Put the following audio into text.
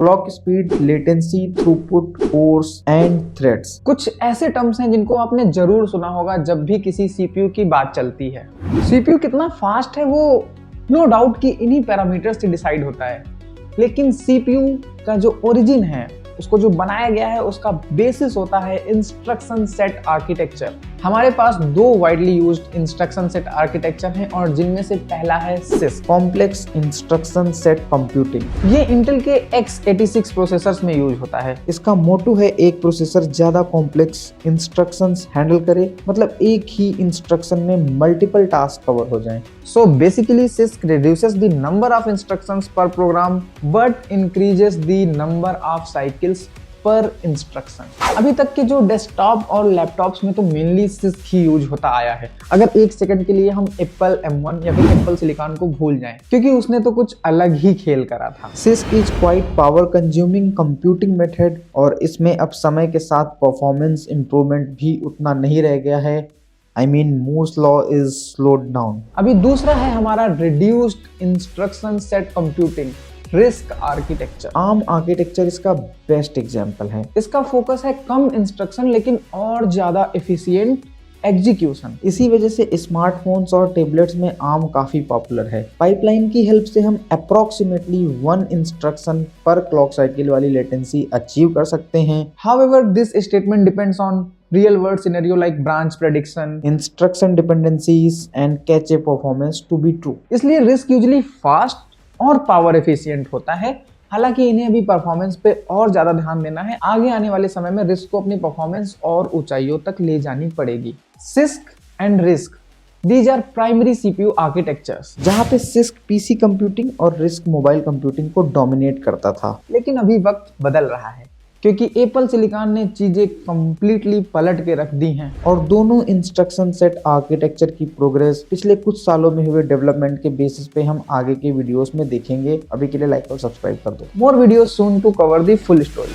Clock speed, latency, throughput, course and threads. कुछ ऐसे terms हैं जिनको आपने जरूर सुना होगा जब भी किसी सीपीयू की बात चलती है। सीपीयू कितना फास्ट है वो नो डाउट कि इन्हीं पैरामीटर्स से डिसाइड होता है, लेकिन सीपीयू का जो ओरिजिन है, उसको जो बनाया गया है, उसका बेसिस होता है इंस्ट्रक्शन सेट आर्किटेक्चर। हमारे पास दो widely used instruction set architecture हैं और जिनमें से पहला है six, complex instruction set computing. ये इंटेल के x86 प्रोसेसर्स में यूज होता है। इसका मोटो है एक प्रोसेसर ज्यादा कॉम्प्लेक्स इंस्ट्रक्शंस हैंडल करे, मतलब एक ही इंस्ट्रक्शन में मल्टीपल टास्क कवर हो जाएं। So basically CISC reduces the number of instructions per program but increases the number of cycles per instruction। अभी तक के जो डेस्कटॉप और लैपटॉप्स में तो मेनली CISC ही यूज होता आया है। अगर एक सेकंड के लिए हम एप्पल M1 या फिर एप्पल सिलिकॉन को भूल जाएं, क्योंकि उसने तो कुछ अलग ही खेल करा था। CISC is quite power consuming computing method और इसमें अब समय के साथ परफॉर्मेंस इंप्रूवमेंट भी उतना नहीं रह गया है। Moore's law is slowed down। अभी दूसरा है हमारा reduced instruction set computing, RISC architecture. ARM architecture इसका बेस्ट एग्जांपल है। इसका फोकस है कम इंस्ट्रक्शन लेकिन और ज्यादा एफिशिएंट एग्जीक्यूशन। इसी वजह से स्मार्टफोन्स और टैबलेट्स में ARM काफी पॉपुलर है। पाइपलाइन की हेल्प से हम अप्रोक्सीमेटली 1 इंस्ट्रक्शन पर क्लॉक साइकिल वाली लेटेंसी अचीव कर सकते हैं। However, this statement depends on real world scenario like branch prediction, instruction dependencies and cache performance to be true. इसलिए रिस्क यूजुअली फास्ट और पावर एफिशिएंट होता है। हालांकि इन्हें अभी परफॉर्मेंस पे और ज्यादा ध्यान देना है। आगे आने वाले समय में रिस्क को अपनी परफॉर्मेंस और ऊंचाइयों तक ले जानी पड़ेगी। CISC and RISC, these are primary CPU architectures। जहाँ पे CISC पीसी कंप्यूटिंग और RISC मोबाइल कंप्यूटिंग को डोमिनेट करता था। लेकिन अभी वक्त बदल रहा है क्योंकि एप्पल सिलिकॉन ने चीजें कंप्लीटली पलट के रख दी हैं। और दोनों इंस्ट्रक्शन सेट आर्किटेक्चर की प्रोग्रेस पिछले कुछ सालों में हुए डेवलपमेंट के बेसिस पे हम आगे के वीडियोस में देखेंगे। अभी के लिए लाइक और सब्सक्राइब कर दो। More videos soon to cover the full story।